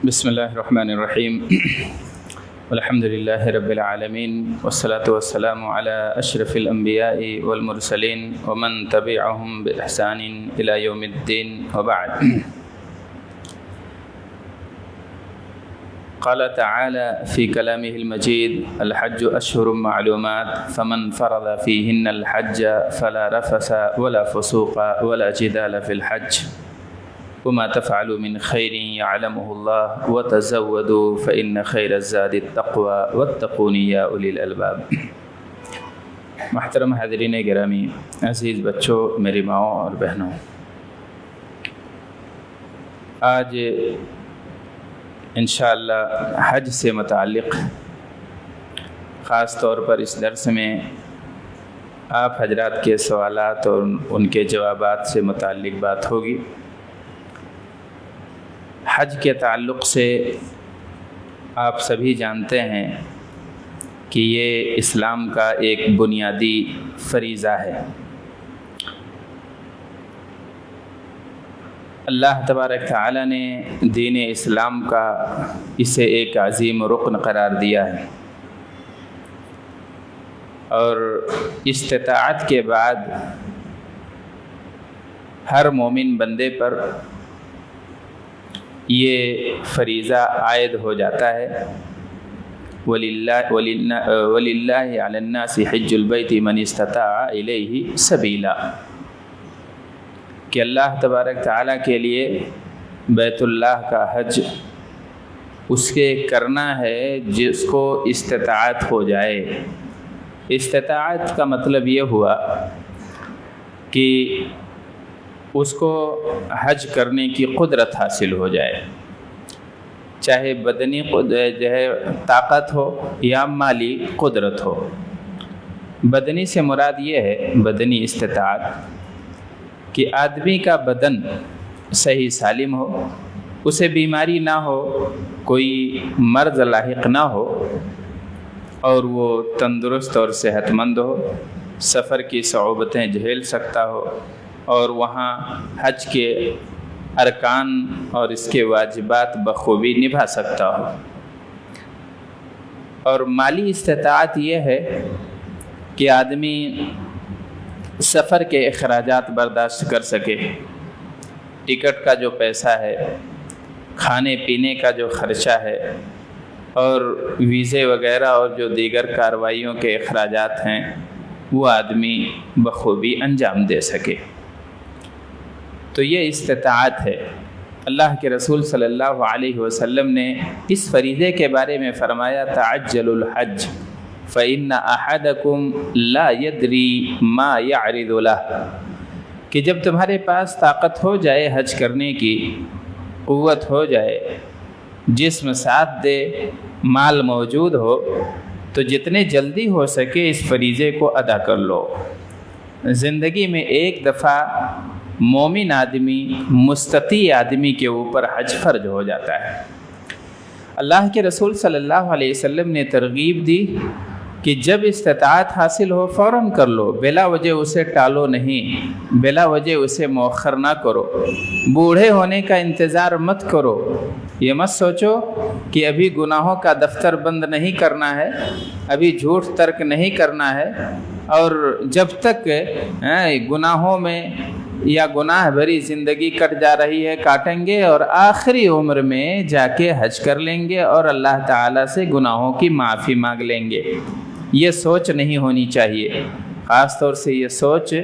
بسم اللہ الرحمن الرحیم الحمد للہ رب العالمین والصلاة والسلام علی اشرف الانبیاء والمرسلین ومن تبعهم باحسان الى یوم الدین وبعد۔ قال تعالی فی کلامہ المجید الحج اشہر معلومات فمن فرض فیہن الحج فلا رفث ولا فسوق ولا جدال فی الحج وما تفعلوا من خیر یعلمہ اللہ وتزودوا فإن خیر الزاد التقوی واتقون یا اولی الالباب۔ محترم حاضرین گرامی، عزیز بچوں، میری ماؤں اور بہنوں، آج انشاءاللہ حج سے متعلق خاص طور پر اس درس میں آپ حضرات کے سوالات اور ان کے جوابات سے متعلق بات ہوگی۔ حج کے تعلق سے آپ سبھی جانتے ہیں کہ یہ اسلام کا ایک بنیادی فریضہ ہے۔ اللہ تبارک تعالی نے دین اسلام کا اسے ایک عظیم رکن قرار دیا ہے، اور استطاعت کے بعد ہر مومن بندے پر یہ فریضہ عائد ہو جاتا ہے۔ وَلِلَّهِ عَلَى النَّاسِ حِجُّ الْبَيْتِ مَنِ اسْتَطَاعَ إِلَيْهِ سَبِيلًا، کہ اللہ تبارک تعالیٰ کے لیے بیت اللہ کا حج اس کے کرنا ہے جس کو استطاعت ہو جائے۔ استطاعت کا مطلب یہ ہوا کہ اس کو حج کرنے کی قدرت حاصل ہو جائے، چاہے بدنی طاقت ہو یا مالی قدرت ہو۔ بدنی سے مراد یہ ہے، بدنی استطاعت، کہ آدمی کا بدن صحیح سالم ہو، اسے بیماری نہ ہو، کوئی مرض لاحق نہ ہو، اور وہ تندرست اور صحت مند ہو، سفر کی صعوبتیں جھیل سکتا ہو، اور وہاں حج کے ارکان اور اس کے واجبات بخوبی نبھا سکتا ہو۔ اور مالی استطاعت یہ ہے کہ آدمی سفر کے اخراجات برداشت کر سکے، ٹکٹ کا جو پیسہ ہے، کھانے پینے کا جو خرچہ ہے، اور ویزے وغیرہ اور جو دیگر کارروائیوں کے اخراجات ہیں وہ آدمی بخوبی انجام دے سکے۔ تو یہ استطاعت ہے۔ اللہ کے رسول صلی اللہ علیہ وسلم نے اس فریضے کے بارے میں فرمایا، تعجلوا الحج فإن أحدكم لا يدري ما يعرض له، کہ جب تمہارے پاس طاقت ہو جائے حج کرنے کی، قوت ہو جائے، جسم ساتھ دے، مال موجود ہو، تو جتنے جلدی ہو سکے اس فریضے کو ادا کر لو۔ زندگی میں ایک دفعہ مومن آدمی، مستطیع آدمی کے اوپر حج فرض ہو جاتا ہے۔ اللہ کے رسول صلی اللہ علیہ وسلم نے ترغیب دی کہ جب استطاعت حاصل ہو فوراً کر لو، بلا وجہ اسے ٹالو نہیں، بلا وجہ اسے مؤخر نہ کرو، بوڑھے ہونے کا انتظار مت کرو۔ یہ مت سوچو کہ ابھی گناہوں کا دفتر بند نہیں کرنا ہے، ابھی جھوٹ ترک نہیں کرنا ہے، اور جب تک گناہوں میں یا گناہ بھری زندگی کٹ جا رہی ہے کاٹیں گے، اور آخری عمر میں جا کے حج کر لیں گے اور اللہ تعالیٰ سے گناہوں کی معافی مانگ لیں گے۔ یہ سوچ نہیں ہونی چاہیے۔ خاص طور سے یہ سوچ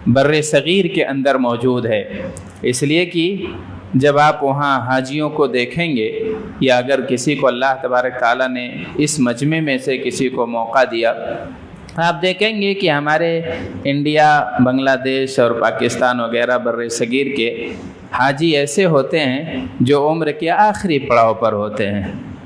بر صغیر کے اندر موجود ہے، اس لیے کہ جب آپ وہاں حاجیوں کو دیکھیں گے، یا اگر کسی کو اللہ تبارک تعالیٰ نے اس مجمع میں سے کسی کو موقع دیا، آپ دیکھیں گے کہ ہمارے انڈیا، بنگلہ دیش اور پاکستان وغیرہ بر صغیر کے حاجی ایسے ہوتے ہیں جو عمر کے آخری پڑاؤ پر ہوتے ہیں،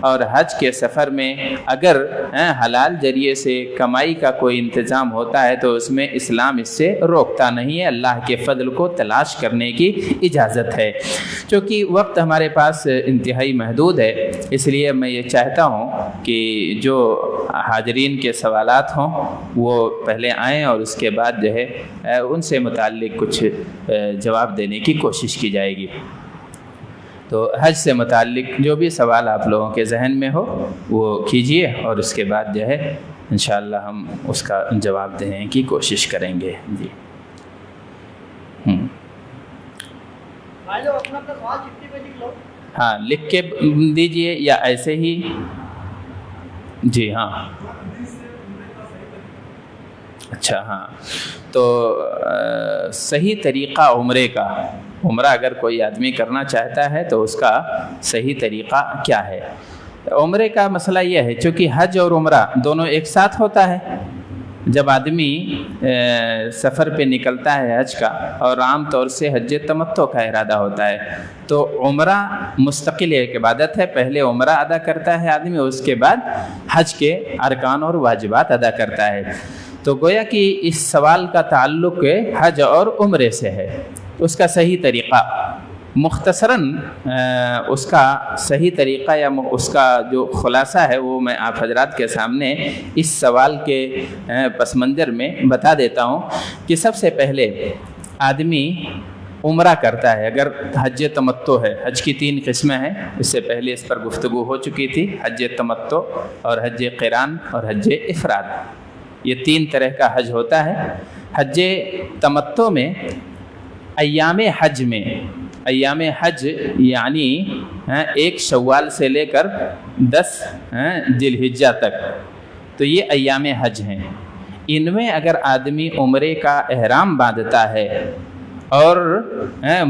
اور حج کے سفر میں اگر حلال ذریعے سے کمائی کا کوئی انتظام ہوتا ہے تو اس میں اسلام اس سے روکتا نہیں ہے، اللہ کے فضل کو تلاش کرنے کی اجازت ہے۔ چونکہ وقت ہمارے پاس انتہائی محدود ہے، اس لیے میں یہ چاہتا ہوں کہ جو حاضرین کے سوالات ہوں وہ پہلے آئیں اور اس کے بعد جو ہے ان سے متعلق کچھ جواب دینے کی کوشش کی جائے گی۔ تو حج سے متعلق جو بھی سوال آپ لوگوں کے ذہن میں ہو وہ کیجئے، اور اس کے بعد جو ہے انشاءاللہ ہم اس کا جواب دینے کی کوشش کریں گے۔ جی ہاں، لکھ کے دیجئے یا ایسے ہی۔ جی ہاں، اچھا ہاں، تو صحیح طریقہ عمرہ اگر کوئی آدمی کرنا چاہتا ہے تو اس کا صحیح طریقہ کیا ہے؟ عمرے کا مسئلہ یہ ہے، چونکہ حج اور عمرہ دونوں ایک ساتھ ہوتا ہے۔ جب آدمی سفر پہ نکلتا ہے حج کا، اور عام طور سے حج تمتع کا ارادہ ہوتا ہے، تو عمرہ مستقل ایک عبادت ہے۔ پہلے عمرہ ادا کرتا ہے آدمی، اس کے بعد حج کے ارکان اور واجبات ادا کرتا ہے۔ تو گویا کہ اس سوال کا تعلق حج اور عمرے سے ہے۔ اس کا صحیح طریقہ مختصراً اس کا صحیح طریقہ یا اس کا جو خلاصہ ہے وہ میں آپ حضرات کے سامنے اس سوال کے پس منظر میں بتا دیتا ہوں کہ سب سے پہلے آدمی عمرہ کرتا ہے اگر حج تمتع ہے۔ حج کی 3 قسمیں ہیں، اس سے پہلے اس پر گفتگو ہو چکی تھی، حج تمتع اور حج قران اور حج افراد۔ یہ 3 طرح کا حج ہوتا ہے۔ حج تمتع میں ایام حج یعنی 1 شوال سے لے کر 10 ذی الحجہ تک، تو یہ ایام حج ہیں۔ ان میں اگر آدمی عمرے کا احرام باندھتا ہے اور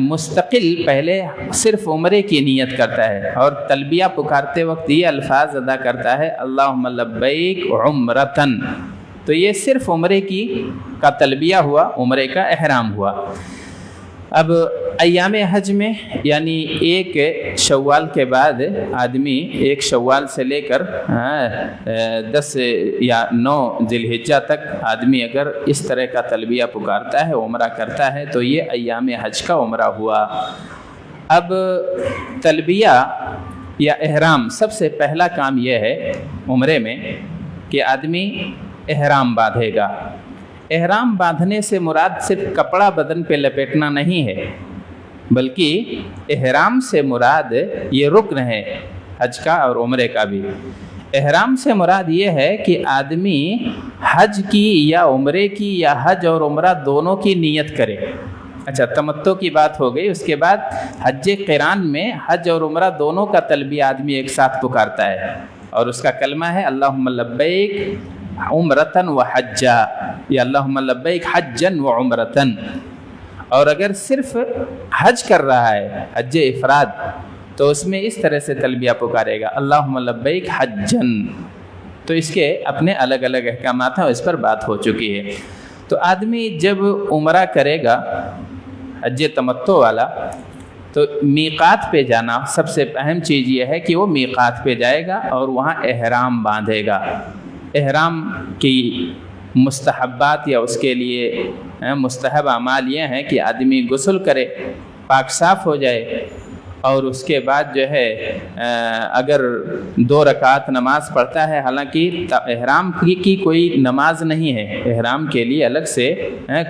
مستقل پہلے صرف عمرے کی نیت کرتا ہے اور تلبیہ پکارتے وقت یہ الفاظ ادا کرتا ہے اللہم لبیک عمرتن، تو یہ صرف عمرے کا تلبیہ ہوا، عمرے کا احرام ہوا۔ اب ایام حج میں یعنی 1 شوال کے بعد آدمی 1 شوال سے لے کر 10 یا 9 ذی الحجہ تک آدمی اگر اس طرح کا تلبیہ پکارتا ہے، عمرہ کرتا ہے، تو یہ ایام حج کا عمرہ ہوا۔ اب تلبیہ یا احرام، سب سے پہلا کام یہ ہے عمرے میں کہ آدمی احرام باندھے گا۔ احرام باندھنے سے مراد صرف کپڑا بدن پہ لپیٹنا نہیں ہے، بلکہ احرام سے مراد یہ رکن ہے حج کا اور عمرے کا بھی۔ احرام سے مراد یہ ہے کہ آدمی حج کی یا عمرے کی یا حج اور عمرہ دونوں کی نیت کرے۔ اچھا، تمتع کی بات ہو گئی، اس کے بعد حج قران میں حج اور عمرہ دونوں کا تلبیہ آدمی ایک ساتھ پکارتا ہے، اور اس کا کلمہ ہے اللہم لبیک عمرتن و حجا، یا اللہم لبیک حجن و عمرتن۔ اور اگر صرف حج کر رہا ہے، حج افراد، تو اس میں اس طرح سے تلبیہ پکارے گا اللہم لبیک حجن۔ تو اس کے اپنے الگ الگ احکامات ہیں، اس پر بات ہو چکی ہے۔ تو آدمی جب عمرہ کرے گا حج تمتع والا، تو میقات پہ جانا، سب سے اہم چیز یہ ہے کہ وہ میقات پہ جائے گا اور وہاں احرام باندھے گا۔ احرام کی مستحبات یا اس کے لیے مستحب اعمال یہ ہیں کہ آدمی غسل کرے، پاک صاف ہو جائے، اور اس کے بعد جو ہے اگر 2 رکعت نماز پڑھتا ہے، حالانکہ احرام کی کوئی نماز نہیں ہے، احرام کے لیے الگ سے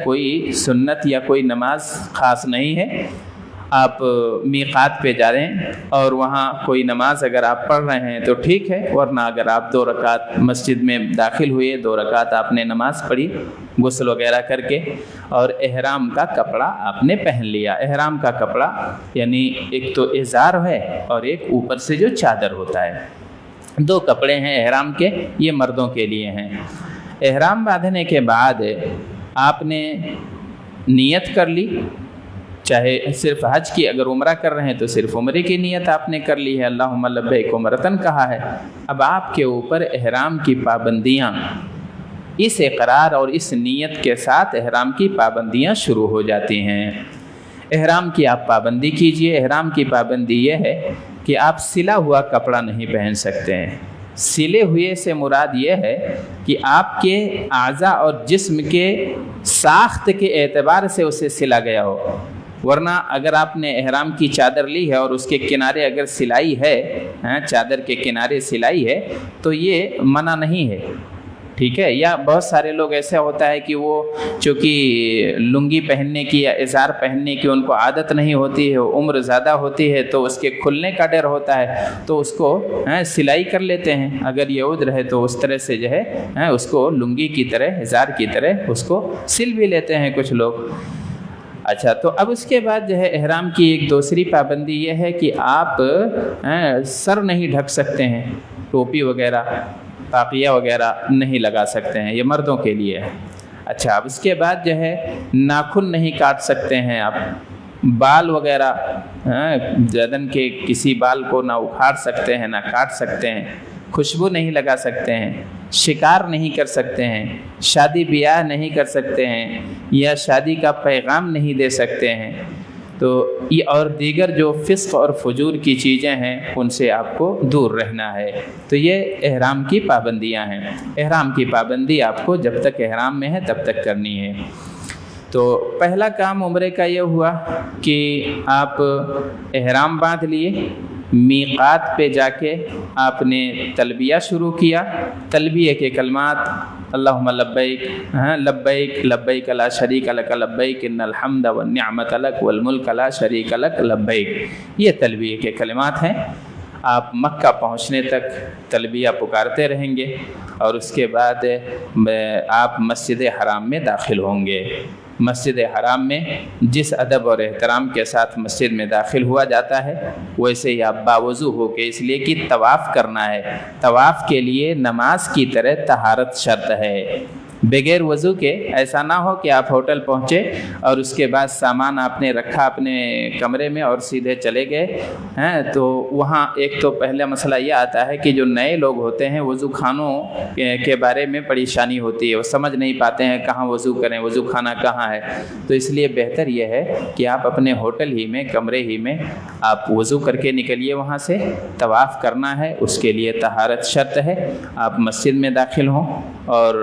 کوئی سنت یا کوئی نماز خاص نہیں ہے۔ آپ میقات پہ جا رہے ہیں اور وہاں کوئی نماز اگر آپ پڑھ رہے ہیں تو ٹھیک ہے، ورنہ اگر آپ 2 رکعت مسجد میں داخل ہوئے، 2 رکعت آپ نے نماز پڑھی غسل وغیرہ کر کے، اور احرام کا کپڑا آپ نے پہن لیا۔ احرام کا کپڑا یعنی ایک تو ازار ہے اور ایک اوپر سے جو چادر ہوتا ہے، 2 کپڑے ہیں احرام کے، یہ مردوں کے لیے ہیں۔ احرام باندھنے کے بعد آپ نے نیت کر لی، چاہے صرف حج کی، اگر عمرہ کر رہے ہیں تو صرف عمرے کی نیت آپ نے کر لی ہے، اللہم لبیک عمرتن کہا ہے۔ اب آپ کے اوپر احرام کی پابندیاں، اس اقرار اور اس نیت کے ساتھ احرام کی پابندیاں شروع ہو جاتی ہیں۔ احرام کی آپ پابندی کیجئے۔ احرام کی پابندی یہ ہے کہ آپ سلا ہوا کپڑا نہیں پہن سکتے ہیں۔ سلے ہوئے سے مراد یہ ہے کہ آپ کے اعضاء اور جسم کے ساخت کے اعتبار سے اسے سلا گیا ہو، ورنہ اگر آپ نے احرام کی چادر لی ہے اور اس کے کنارے اگر سلائی ہے، چادر کے کنارے سلائی ہے، تو یہ منع نہیں ہے، ٹھیک ہے۔ یا بہت سارے لوگ ایسا ہوتا ہے کہ وہ چونکہ لنگی پہننے کی یا ازار پہننے کی ان کو عادت نہیں ہوتی ہے، عمر زیادہ ہوتی ہے، تو اس کے کھلنے کا ڈر ہوتا ہے، تو اس کو سلائی کر لیتے ہیں۔ اگر یہ عذر ہے تو اس طرح سے جو ہے اس کو لنگی کی طرح، ازار کی طرح اس کو سل بھی لیتے ہیں کچھ لوگ۔ اچھا، تو اب اس کے بعد جو ہے احرام کی ایک دوسری پابندی یہ ہے کہ آپ سر نہیں ڈھک سکتے ہیں، ٹوپی وغیرہ، طاقیہ وغیرہ نہیں لگا سکتے ہیں، یہ مردوں کے لیے ہے۔ اچھا، اب اس کے بعد جو ہے ناخن نہیں کاٹ سکتے ہیں آپ، بال وغیرہ بدن کے کسی بال کو نہ اکھاڑ سکتے ہیں نہ کاٹ سکتے ہیں، خوشبو نہیں لگا سکتے ہیں، شکار نہیں کر سکتے ہیں، شادی بیاہ نہیں کر سکتے ہیں، یا شادی کا پیغام نہیں دے سکتے ہیں، تو یہ اور دیگر جو فسق اور فجور کی چیزیں ہیں ان سے آپ کو دور رہنا ہے۔ تو یہ احرام کی پابندیاں ہیں۔ احرام کی پابندی آپ کو جب تک احرام میں ہے تب تک کرنی ہے۔ تو پہلا کام عمرے کا یہ ہوا کہ آپ احرام باندھ لیے، میقات پہ جا کے آپ نے تلبیہ شروع کیا، تلبیہ کے کلمات اللہم لبیک، لبیک لبیک لا شریک لک لبیک ان الحمد والنعمت لک والملک لا شریک لک لبیک، یہ تلبیہ کے کلمات ہیں۔ آپ مکہ پہنچنے تک تلبیہ پکارتے رہیں گے، اور اس کے بعد آپ مسجد حرام میں داخل ہوں گے۔ مسجد حرام میں جس ادب اور احترام کے ساتھ مسجد میں داخل ہوا جاتا ہے ویسے ہی آپ باوضو ہو کے، اس لیے کہ طواف کرنا ہے، طواف کے لیے نماز کی طرح طہارت شرط ہے۔ بغیر وضو کے ایسا نہ ہو کہ آپ ہوٹل پہنچے اور اس کے بعد سامان آپ نے رکھا اپنے کمرے میں اور سیدھے چلے گئے ہیں، تو وہاں ایک تو پہلا مسئلہ یہ آتا ہے کہ جو نئے لوگ ہوتے ہیں وضو خانوں کے بارے میں پریشانی ہوتی ہے، وہ سمجھ نہیں پاتے ہیں کہاں وضو کریں، وضو خانہ کہاں ہے، تو اس لیے بہتر یہ ہے کہ آپ اپنے ہوٹل ہی میں، کمرے ہی میں آپ وضو کر کے نکلیے وہاں سے۔ طواف کرنا ہے، اس کے لیے طہارت شرط ہے۔ آپ مسجد میں داخل ہوں اور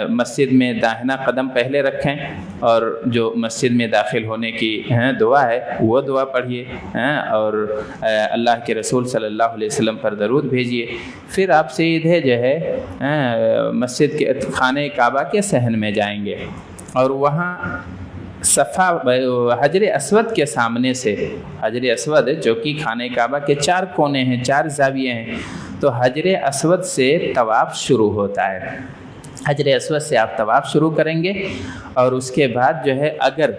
مسجد میں داہنا قدم پہلے رکھیں، اور جو مسجد میں داخل ہونے کی دعا ہے وہ دعا پڑھیے، اور اللہ کے رسول صلی اللہ علیہ وسلم پر درود بھیجیے۔ پھر آپ سیدھے جو ہے مسجد کے خانہ کعبہ کے صحن میں جائیں گے، اور وہاں صفا حجر اسود کے سامنے سے، حجر اسود جو کہ خانہ کعبہ کے 4 کونے ہیں، 4 زاویے ہیں، تو حجر اسود سے طواف شروع ہوتا ہے۔ حجر اسود سے آپ طواف شروع کریں گے، اور اس کے بعد جو ہے اگر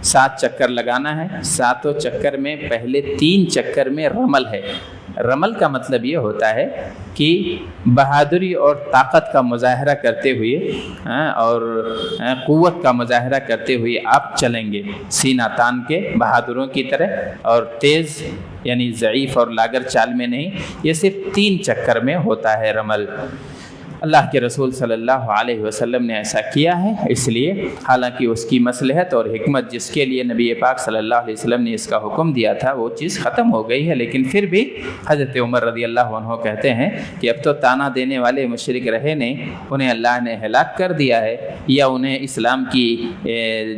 7 چکر لگانا ہے، 7 چکر میں پہلے 3 چکر میں رمل ہے۔ رمل کا مطلب یہ ہوتا ہے کہ بہادری اور طاقت کا مظاہرہ کرتے ہوئے اور قوت کا مظاہرہ کرتے ہوئے آپ چلیں گے، سینہ تان کے بہادروں کی طرح، اور تیز یعنی ضعیف اور لاگر چال میں نہیں۔ یہ صرف 3 چکر میں ہوتا ہے رمل۔ اللہ کے رسول صلی اللہ علیہ وسلم نے ایسا کیا ہے، اس لیے حالانکہ اس کی مصلحت اور حکمت جس کے لیے نبی پاک صلی اللہ علیہ وسلم نے اس کا حکم دیا تھا وہ چیز ختم ہو گئی ہے، لیکن پھر بھی حضرت عمر رضی اللہ عنہ کہتے ہیں کہ اب تو تانا دینے والے مشرک رہے نہیں، انہیں اللہ نے ہلاک کر دیا ہے، یا انہیں اسلام کی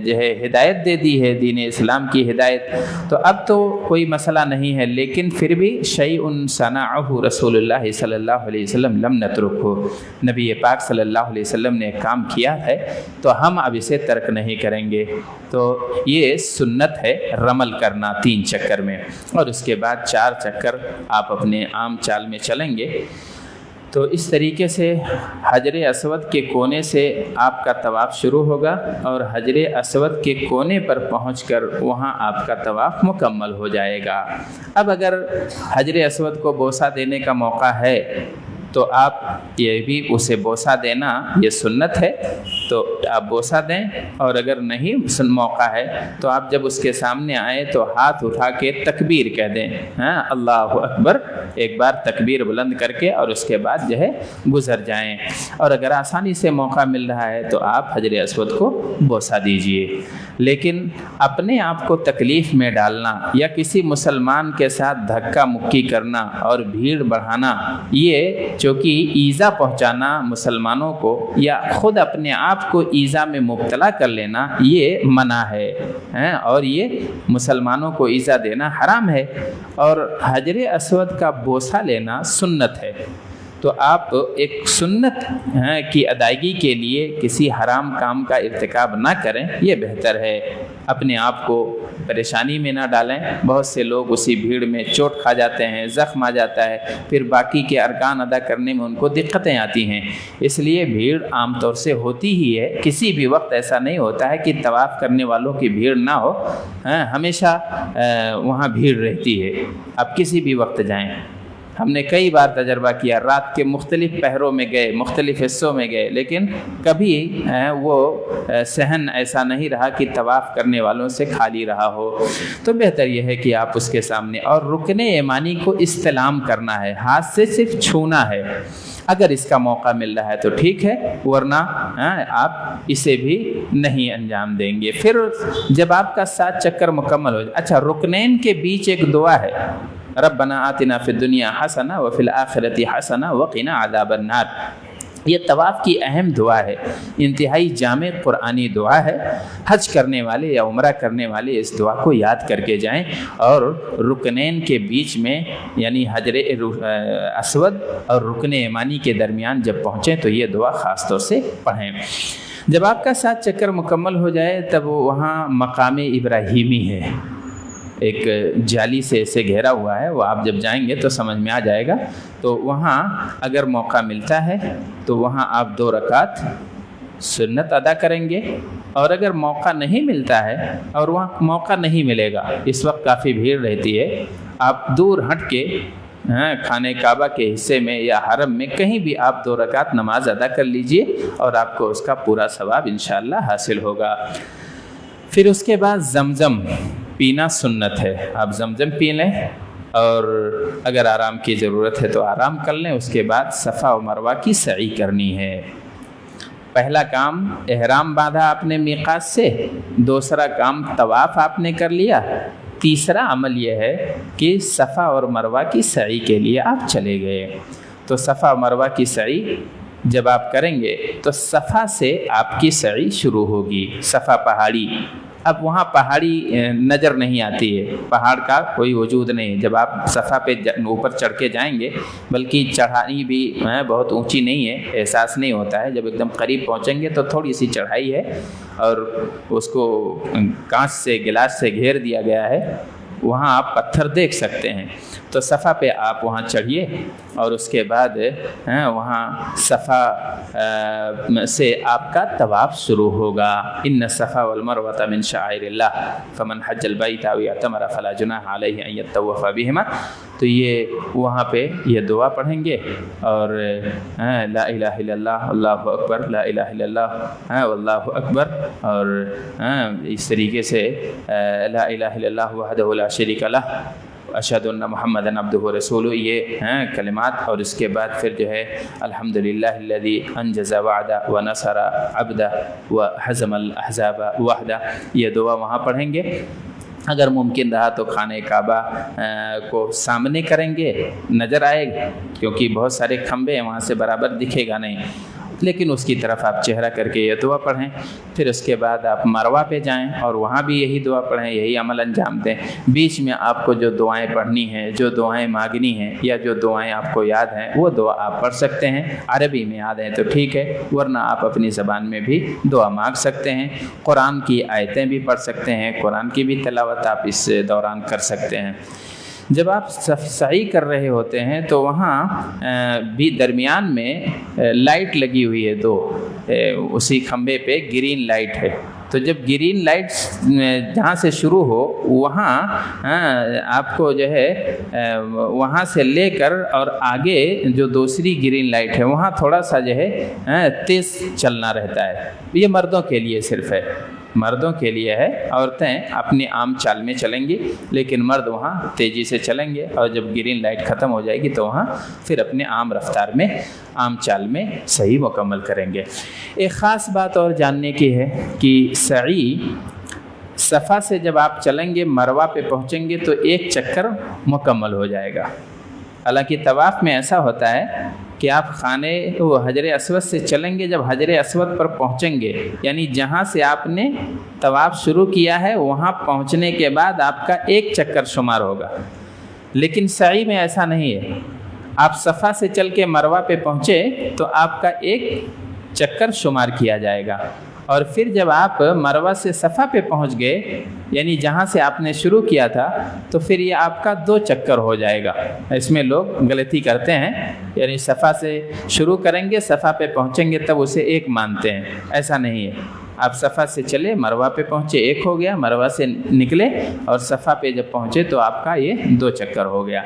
جو ہے ہدایت دے دی ہے، دین اسلام کی ہدایت، تو اب تو کوئی مسئلہ نہیں ہے، لیکن پھر بھی شیء صنعہ رسول اللہ صلی اللہ علیہ وسلم لم نترکہ، نبی پاک صلی اللہ علیہ وسلم نے کام کیا ہے تو ہم اب اسے ترک نہیں کریں گے۔ تو یہ سنت ہے رمل کرنا 3 چکر میں، اور اس کے بعد 4 چکر آپ اپنے عام چال میں چلیں گے۔ تو اس طریقے سے حجر اسود کے کونے سے آپ کا طواف شروع ہوگا، اور حجر اسود کے کونے پر پہنچ کر وہاں آپ کا طواف مکمل ہو جائے گا۔ اب اگر حجر اسود کو بوسہ دینے کا موقع ہے تو آپ یہ بھی اسے بوسہ دینا یہ سنت ہے، تو آپ بوسہ دیں، اور اگر نہیں موقع ہے تو آپ جب اس کے سامنے آئیں تو ہاتھ اٹھا کے تکبیر کہہ دیں، ہاں اللہ اکبر، ایک بار تکبیر بلند کر کے، اور اس کے بعد جو ہے گزر جائیں۔ اور اگر آسانی سے موقع مل رہا ہے تو آپ حجر اسود کو بوسہ دیجئے، لیکن اپنے آپ کو تکلیف میں ڈالنا یا کسی مسلمان کے ساتھ دھکا مکی کرنا اور بھیڑ بڑھانا، یہ چونکہ ایذا پہنچانا مسلمانوں کو یا خود اپنے آپ کو ایذا میں مبتلا کر لینا، یہ منع ہے، اور یہ مسلمانوں کو ایذا دینا حرام ہے، اور حجر اسود کا بوسہ لینا سنت ہے۔ تو آپ ایک سنت کی ادائیگی کے لیے کسی حرام کام کا ارتکاب نہ کریں، یہ بہتر ہے۔ اپنے آپ کو پریشانی میں نہ ڈالیں، بہت سے لوگ اسی بھیڑ میں چوٹ کھا جاتے ہیں، زخم آ جاتا ہے، پھر باقی کے ارکان ادا کرنے میں ان کو دقتیں آتی ہیں۔ اس لیے بھیڑ عام طور سے ہوتی ہی ہے، کسی بھی وقت ایسا نہیں ہوتا ہے کہ طواف کرنے والوں کی بھیڑ نہ ہو، ہمیشہ وہاں بھیڑ رہتی ہے۔ آپ کسی بھی وقت جائیں، ہم نے کئی بار تجربہ کیا، رات کے مختلف پہروں میں گئے، مختلف حصوں میں گئے، لیکن کبھی وہ صحن ایسا نہیں رہا کہ طواف کرنے والوں سے خالی رہا ہو۔ تو بہتر یہ ہے کہ آپ اس کے سامنے، اور رکن یمانی کو استلام کرنا ہے، ہاتھ سے صرف چھونا ہے۔ اگر اس کا موقع مل رہا ہے تو ٹھیک ہے، ورنہ آپ اسے بھی نہیں انجام دیں گے۔ پھر جب آپ کا 7 چکر مکمل ہو جائے، اچھا رکنین کے بیچ ایک دعا ہے، ربنا آتنا فی الدنیا حسنہ وفی الآخرۃ حسنہ وقنا عذاب النار۔ یہ طواف کی اہم دعا ہے، انتہائی جامع قرآنی دعا ہے۔ حج کرنے والے یا عمرہ کرنے والے اس دعا کو یاد کر کے جائیں، اور رکنین کے بیچ میں یعنی حجر اسود اور رکن یمانی کے درمیان جب پہنچیں تو یہ دعا خاص طور سے پڑھیں۔ جب آپ کا 7 چکر مکمل ہو جائے تب وہاں مقام ابراہیمی ہے، ایک جالی سے اسے گھیرا ہوا ہے، وہ آپ جب جائیں گے تو سمجھ میں آ جائے گا۔ تو وہاں اگر موقع ملتا ہے تو وہاں آپ 2 رکعت سنت ادا کریں گے، اور اگر موقع نہیں ملتا ہے، اور وہاں موقع نہیں ملے گا، اس وقت کافی بھیڑ رہتی ہے، آپ دور ہٹ کے خانہ کعبہ کے حصے میں یا حرم میں کہیں بھی آپ 2 رکعت نماز ادا کر لیجئے، اور آپ کو اس کا پورا ثواب انشاءاللہ حاصل ہوگا۔ پھر اس کے بعد زمزم پینا سنت ہے، آپ زمزم پی لیں، اور اگر آرام کی ضرورت ہے تو آرام کر لیں۔ اس کے بعد صفا و مروہ کی سعی کرنی ہے۔ پہلا کام احرام باندھا آپ نے میقات سے، دوسرا کام طواف آپ نے کر لیا، تیسرا عمل یہ ہے کہ صفا اور مروہ کی سعی کے لیے آپ چلے گئے۔ تو صفا و مروہ کی سعی جب آپ کریں گے تو صفا سے آپ کی سعی شروع ہوگی، صفا پہاڑی۔ اب وہاں پہاڑی نظر نہیں آتی ہے، پہاڑ کا کوئی وجود نہیں ہے۔ جب آپ صفا پہ اوپر چڑھ کے جائیں گے، بلکہ چڑھائی بھی بہت اونچی نہیں ہے، احساس نہیں ہوتا ہے۔ جب ایک دم قریب پہنچیں گے تو تھوڑی سی چڑھائی ہے، اور اس کو کانچ سے گلاس سے گھیر دیا گیا ہے، وہاں آپ پتھر دیکھ سکتے ہیں۔ تو صفا پہ آپ وہاں چڑھیے، اور اس کے بعد وہاں صفا سے آپ کا طواف شروع ہوگا۔ ان الصفا والمروۃ من شعائر اللہ فمن حج البیت او اعتمر فلا جناح علیہ ان یطوف بہما۔ تو یہ وہاں پہ یہ دعا پڑھیں گے، اور لا الہ الا اللہ اللہ اکبر، لا الہ الا اللہ واللہ اکبر، اور اس طریقے سے لا الہ الا اللہ وحدہ لا شریک لہ اشہد ان محمدً عبدہ ورسولہ، یہ کلمات، اور اس کے بعد پھر جو ہے الحمدللہ الذی انجز وعدہ ونصر عبدہ وہزم الاحزاب وحدہ، یہ دعا وہاں پڑھیں گے۔ اگر ممکن رہا تو خانہ کعبہ کو سامنے کریں گے، نظر آئے گا، کیونکہ بہت سارے کھمبے ہیں وہاں سے برابر دکھے گا نہیں، لیکن اس کی طرف آپ چہرہ کر کے یہ دعا پڑھیں۔ پھر اس کے بعد آپ مروہ پہ جائیں اور وہاں بھی یہی دعا پڑھیں، یہی عمل انجام دیں۔ بیچ میں آپ کو جو دعائیں پڑھنی ہیں، جو دعائیں مانگنی ہیں، یا جو دعائیں آپ کو یاد ہیں، وہ دعا آپ پڑھ سکتے ہیں۔ عربی میں یاد ہیں تو ٹھیک ہے، ورنہ آپ اپنی زبان میں بھی دعا مانگ سکتے ہیں۔ قرآن کی آیتیں بھی پڑھ سکتے ہیں، قرآن کی بھی تلاوت آپ اس دوران کر سکتے ہیں۔ جب آپ سعی کر رہے ہوتے ہیں تو وہاں بھی درمیان میں لائٹ لگی ہوئی ہے 2، اسی کھمبے پہ گرین لائٹ ہے، تو جب گرین لائٹس جہاں سے شروع ہو وہاں آپ کو جو ہے وہاں سے لے کر اور آگے جو دوسری گرین لائٹ ہے وہاں تھوڑا سا جو ہے تیز چلنا رہتا ہے. یہ مردوں کے لیے صرف ہے، مردوں کے لیے ہے. عورتیں اپنی عام چال میں چلیں گی لیکن مرد وہاں تیزی سے چلیں گے، اور جب گرین لائٹ ختم ہو جائے گی تو وہاں پھر اپنے عام رفتار میں عام چال میں صحیح مکمل کریں گے. ایک خاص بات اور جاننے کی ہے کہ سعی صفا سے جب آپ چلیں گے مروہ پہ پہنچیں گے تو ایک چکر مکمل ہو جائے گا. حالانکہ طواف میں ایسا ہوتا ہے کہ آپ خانے وہ حجر اسود سے چلیں گے، جب حجر اسود پر پہنچیں گے یعنی جہاں سے آپ نے طواف شروع کیا ہے وہاں پہنچنے کے بعد آپ کا ایک چکر شمار ہوگا. لیکن سعی میں ایسا نہیں ہے. آپ صفا سے چل کے مروہ پہ پہنچے تو آپ کا ایک چکر شمار کیا جائے گا، اور پھر جب آپ مروہ سے صفا پہ پہنچ گئے یعنی جہاں سے آپ نے شروع کیا تھا تو پھر یہ آپ کا 2 چکر ہو جائے گا. اس میں لوگ غلطی کرتے ہیں، یعنی صفا سے شروع کریں گے صفا پہ پہنچیں گے تب اسے 1 مانتے ہیں. ایسا نہیں ہے. آپ صفا سے چلے مروہ پہ پہنچے 1 ہو گیا، مروہ سے نکلے اور صفا پہ جب پہنچے تو آپ کا یہ 2 چکر ہو گیا.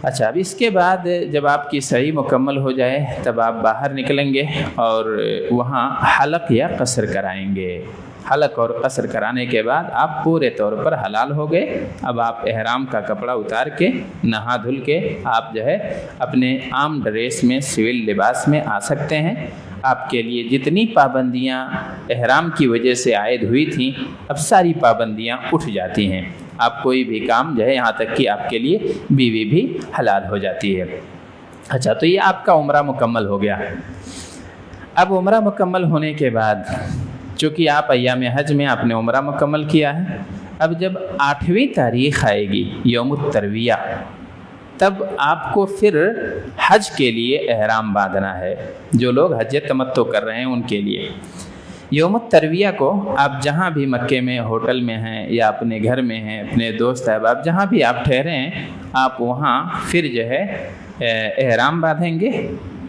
اچھا، اب اس کے بعد جب آپ کی صحیح مکمل ہو جائے تب آپ باہر نکلیں گے اور وہاں حلق یا قصر کرائیں گے. حلق اور قصر کرانے کے بعد آپ پورے طور پر حلال ہو گئے. اب آپ احرام کا کپڑا اتار کے نہا دھل کے آپ جو ہے اپنے عام ڈریس میں سول لباس میں آ سکتے ہیں. آپ کے لیے جتنی پابندیاں احرام کی وجہ سے عائد ہوئی تھیں اب ساری پابندیاں اٹھ جاتی ہیں. آپ کوئی بھی کام جو ہے یہاں تک کہ آپ کے لیے بیوی بھی حلال ہو جاتی ہے. اچھا، تو یہ آپ کا عمرہ مکمل ہو گیا. اب عمرہ مکمل ہونے کے بعد چونکہ آپ ایام حج میں آپ نے عمرہ مکمل کیا ہے، اب جب 8ویں تاریخ آئے گی یوم الترویہ تب آپ کو پھر حج کے لیے احرام باندھنا ہے. جو لوگ حج تمتع کر رہے ہیں ان کے لیے یوم الترویہ کو آپ جہاں بھی مکے میں ہوٹل میں ہیں یا اپنے گھر میں ہیں، اپنے دوست احباب جہاں بھی آپ ٹھہرے ہیں، آپ وہاں پھر جو ہے احرام باندھیں گے.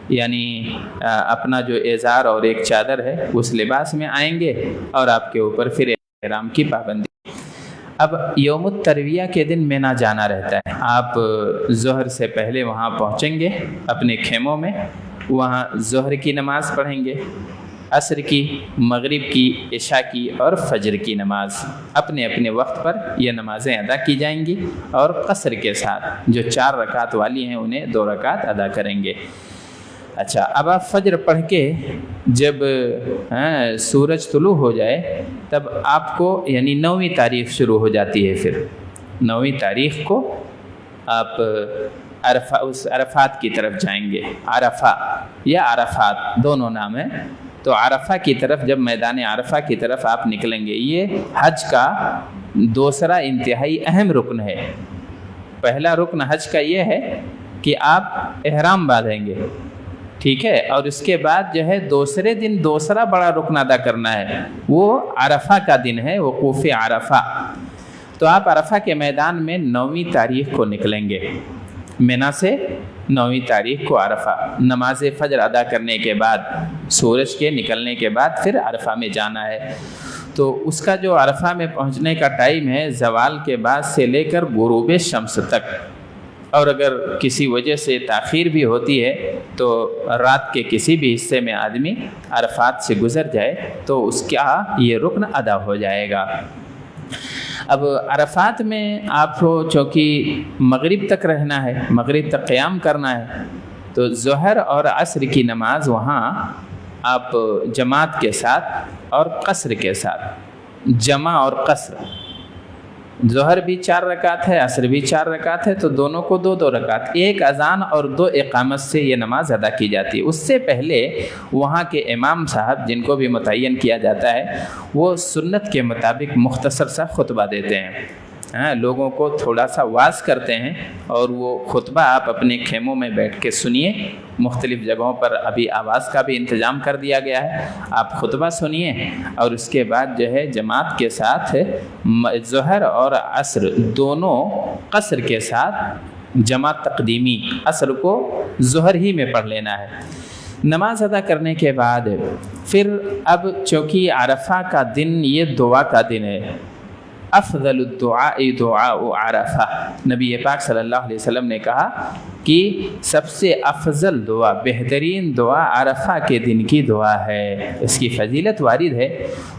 یعنی اپنا جو ازار اور ایک چادر ہے اس لباس میں آئیں گے اور آپ کے اوپر پھر احرام کی پابندی. اب یوم الترویہ کے دن مینا جانا رہتا ہے. آپ ظہر سے پہلے وہاں پہنچیں گے اپنے خیموں میں، وہاں ظہر کی نماز پڑھیں گے، عصر کی، مغرب کی، عشاء کی اور فجر کی نماز اپنے اپنے وقت پر یہ نمازیں ادا کی جائیں گی، اور قصر کے ساتھ جو 4 رکعت والی ہیں انہیں 2 رکعت ادا کریں گے. اچھا، اب آپ فجر پڑھ کے جب سورج طلوع ہو جائے تب آپ کو یعنی 9ویں تاریخ شروع ہو جاتی ہے. پھر 9ویں تاریخ کو آپ عرفات کی طرف جائیں گے. عرفہ یا عرفات دونوں نام ہیں. تو عرفہ کی طرف جب میدان عرفہ کی طرف آپ نکلیں گے، یہ حج کا دوسرا انتہائی اہم رکن ہے. پہلا رکن حج کا یہ ہے کہ آپ احرام باندھیں گے، ٹھیک ہے، اور اس کے بعد جو ہے دوسرے دن دوسرا بڑا رکن ادا کرنا ہے، وہ عرفہ کا دن ہے، وقوف عرفہ. تو آپ عرفہ کے میدان میں 9ویں تاریخ کو نکلیں گے مینا سے. 9ویں تاریخ کو عرفہ نماز فجر ادا کرنے کے بعد سورج کے نکلنے کے بعد پھر عرفہ میں جانا ہے. تو اس کا جو عرفہ میں پہنچنے کا ٹائم ہے زوال کے بعد سے لے کر غروب شمس تک، اور اگر کسی وجہ سے تاخیر بھی ہوتی ہے تو رات کے کسی بھی حصے میں آدمی عرفات سے گزر جائے تو اس کا یہ رکن ادا ہو جائے گا. اب عرفات میں آپ کو چونکہ مغرب تک رہنا ہے، مغرب تک قیام کرنا ہے، تو ظہر اور عصر کی نماز وہاں آپ جماعت کے ساتھ اور قصر کے ساتھ، جمع اور قصر، ظہر بھی 4 رکعت ہے، عصر بھی 4 رکعت ہے، تو دونوں کو 2 رکعت، 1 اذان اور 2 اقامت سے یہ نماز ادا کی جاتی ہے. اس سے پہلے وہاں کے امام صاحب جن کو بھی متعین کیا جاتا ہے وہ سنت کے مطابق مختصر سا خطبہ دیتے ہیں، لوگوں کو تھوڑا سا واعظ کرتے ہیں، اور وہ خطبہ آپ اپنے خیموں میں بیٹھ کے سنیے. مختلف جگہوں پر ابھی آواز کا بھی انتظام کر دیا گیا ہے، آپ خطبہ سنیے، اور اس کے بعد جو ہے جماعت کے ساتھ ظہر اور عصر دونوں قصر کے ساتھ جماعت تقدیمی، عصر کو ظہر ہی میں پڑھ لینا ہے. نماز ادا کرنے کے بعد پھر اب چونکہ عرفہ کا دن یہ دعا کا دن ہے، افضل الدعاء دعاء عرفہ، نبی پاک صلی اللہ علیہ وسلم نے کہا کہ سب سے افضل دعا، بہترین دعا عرفہ کے دن کی دعا ہے، اس کی فضیلت وارد ہے۔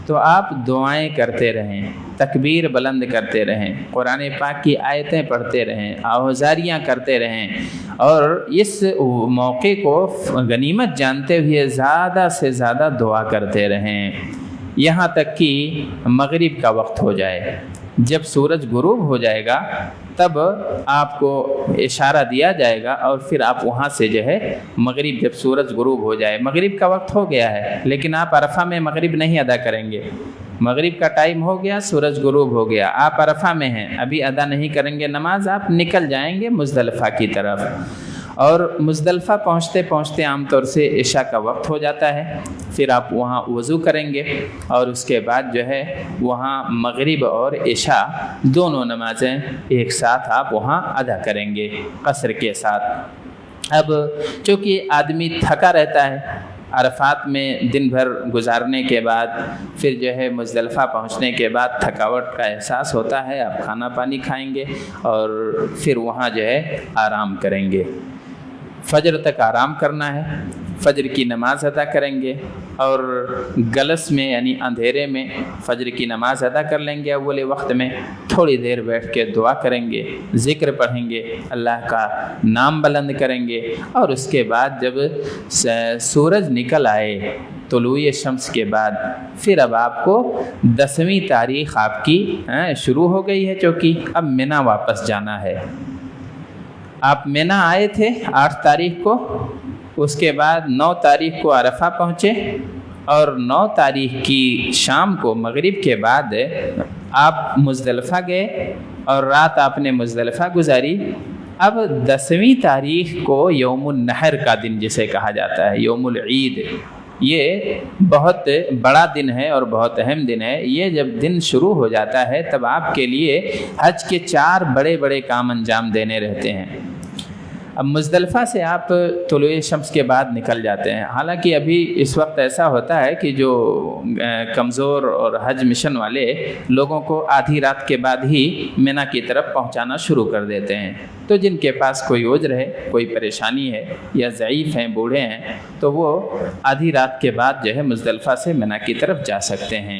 تو آپ دعائیں کرتے رہیں، تکبیر بلند کرتے رہیں، قرآن پاک کی آیتیں پڑھتے رہیں، آوازاریاں کرتے رہیں، اور اس موقع کو غنیمت جانتے ہوئے زیادہ سے زیادہ دعا کرتے رہیں یہاں تک کہ مغرب کا وقت ہو جائے۔ جب سورج غروب ہو جائے گا تب آپ کو اشارہ دیا جائے گا، اور پھر آپ وہاں سے جو ہے مغرب، جب سورج غروب ہو جائے، مغرب کا وقت ہو گیا ہے لیکن آپ عرفہ میں مغرب نہیں ادا کریں گے، مغرب کا ٹائم ہو گیا، سورج غروب ہو گیا، آپ عرفہ میں ہیں، ابھی ادا نہیں کریں گے نماز، آپ نکل جائیں گے مزدلفہ کی طرف، اور مزدلفہ پہنچتے پہنچتے عام طور سے عشاء کا وقت ہو جاتا ہے۔ پھر آپ وہاں وضو کریں گے، اور اس کے بعد جو ہے وہاں مغرب اور عشاء دونوں نمازیں ایک ساتھ آپ وہاں ادا کریں گے قصر کے ساتھ۔ اب چونکہ آدمی تھکا رہتا ہے، عرفات میں دن بھر گزارنے کے بعد پھر جو ہے مزدلفہ پہنچنے کے بعد تھکاوٹ کا احساس ہوتا ہے، آپ کھانا پانی کھائیں گے اور پھر وہاں جو ہے آرام کریں گے، فجر تک آرام کرنا ہے، فجر کی نماز ادا کریں گے، اور گلس میں یعنی اندھیرے میں فجر کی نماز ادا کر لیں گے، اول وقت میں تھوڑی دیر بیٹھ کے دعا کریں گے، ذکر پڑھیں گے، اللہ کا نام بلند کریں گے، اور اس کے بعد جب سورج نکل آئے طلوع شمس کے بعد پھر اب آپ کو 10ویں تاریخ آپ کی شروع ہو گئی ہے، چونکہ اب منی واپس جانا ہے۔ آپ منی آئے تھے 8 تاریخ کو، اس کے بعد 9 تاریخ کو عرفہ پہنچے، اور 9 تاریخ کی شام کو مغرب کے بعد آپ مزدلفہ گئے اور رات آپ نے مزدلفہ گزاری۔ اب 10ویں تاریخ کو یوم النحر کا دن جسے کہا جاتا ہے، یوم العید، یہ بہت بڑا دن ہے اور بہت اہم دن ہے۔ یہ جب دن شروع ہو جاتا ہے تب آپ کے لیے حج کے 4 بڑے بڑے کام انجام دینے رہتے ہیں۔ اب مزدلفہ سے آپ طلوع شمس کے بعد نکل جاتے ہیں، حالانکہ ابھی اس وقت ایسا ہوتا ہے کہ جو کمزور اور حج مشن والے لوگوں کو آدھی رات کے بعد ہی منی کی طرف پہنچانا شروع کر دیتے ہیں، تو جن کے پاس کوئی عذر ہے، کوئی پریشانی ہے، یا ضعیف ہیں، بوڑھے ہیں، تو وہ آدھی رات کے بعد جو ہے مزدلفہ سے منی کی طرف جا سکتے ہیں۔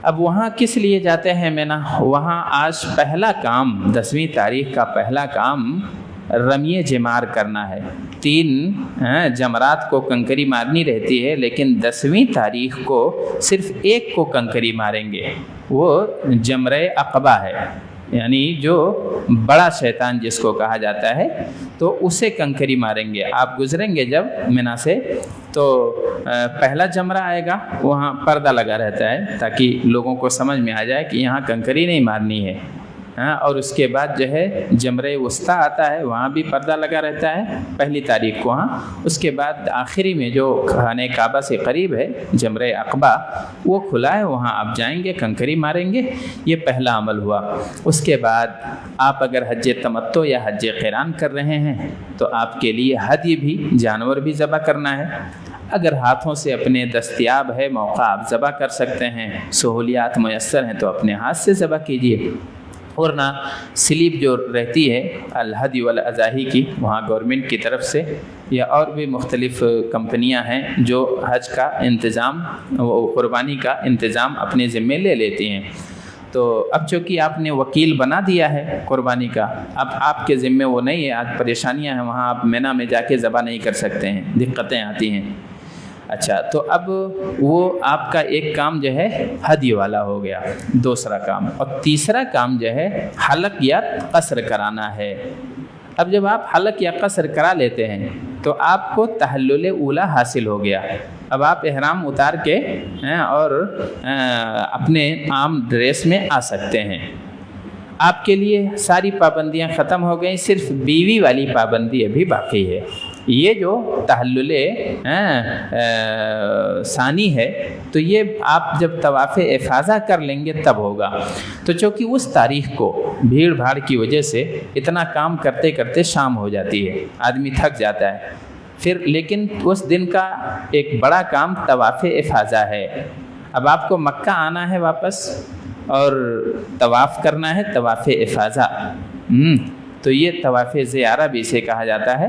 اب وہاں کس لیے جاتے ہیں منی؟ وہاں آج پہلا کام، 10ویں تاریخ کا پہلا کام رمی جمار کرنا ہے۔ 3 جمرات کو کنکری مارنی رہتی ہے، لیکن 10ویں تاریخ کو صرف ایک کو کنکری ماریں گے، وہ جمرہ عقبہ ہے، یعنی جو بڑا شیطان جس کو کہا جاتا ہے، تو اسے کنکری ماریں گے۔ آپ گزریں گے جب منی سے تو پہلا جمرہ آئے گا، وہاں پردہ لگا رہتا ہے تاکہ لوگوں کو سمجھ میں آ جائے کہ یہاں کنکری نہیں مارنی ہے، اور اس کے بعد جو ہے جمرہ وسطیٰ آتا ہے، وہاں بھی پردہ لگا رہتا ہے پہلی تاریخ کو، اس کے بعد آخری میں جو خانہ کعبہ سے قریب ہے جمرہ عقبہ، وہ کھلا ہے، وہاں آپ جائیں گے، کنکری ماریں گے۔ یہ پہلا عمل ہوا۔ اس کے بعد آپ اگر حج تمتع یا حج قران کر رہے ہیں تو آپ کے لیے ہدی بھی، جانور بھی ذبح کرنا ہے۔ اگر ہاتھوں سے اپنے دستیاب ہے موقع، آپ ذبح کر سکتے ہیں، سہولیات میسر ہیں تو اپنے ہاتھ سے ذبح کیجیے، ورنہ سلیپ جو رہتی ہے الہدی والاضاحی کی، وہاں گورنمنٹ کی طرف سے یا اور بھی مختلف کمپنیاں ہیں جو حج کا انتظام، قربانی کا انتظام اپنے ذمے لے لیتی ہیں، تو اب چونکہ آپ نے وکیل بنا دیا ہے قربانی کا، اب آپ کے ذمے وہ نہیں ہے، آج پریشانیاں ہیں، وہاں آپ منی میں جا کے ذبح نہیں کر سکتے ہیں، دقتیں آتی ہیں۔ اچھا، تو اب وہ آپ کا ایک کام جو ہے ہدی والا ہو گیا، دوسرا کام، اور تیسرا کام جو ہے حلق یا قصر کرانا ہے۔ اب جب آپ حلق یا قصر کرا لیتے ہیں تو آپ کو تحلل اولیٰ حاصل ہو گیا، اب آپ احرام اتار کے اور اپنے عام ڈریس میں آ سکتے ہیں۔ آپ کے لیے ساری پابندیاں ختم ہو گئیں، صرف بیوی والی پابندی ابھی باقی ہے۔ یہ جو تحلل ثانی ہے تو یہ آپ جب طواف افاضہ کر لیں گے تب ہوگا، تو چونکہ اس تاریخ کو بھیڑ بھاڑ کی وجہ سے اتنا کام کرتے کرتے شام ہو جاتی ہے، آدمی تھک جاتا ہے، پھر لیکن اس دن کا ایک بڑا کام طواف افاضہ ہے. اب آپ کو مکہ آنا ہے واپس اور طواف کرنا ہے طواف افاضہ. تو یہ طواف زیارہ بھی اسے کہا جاتا ہے.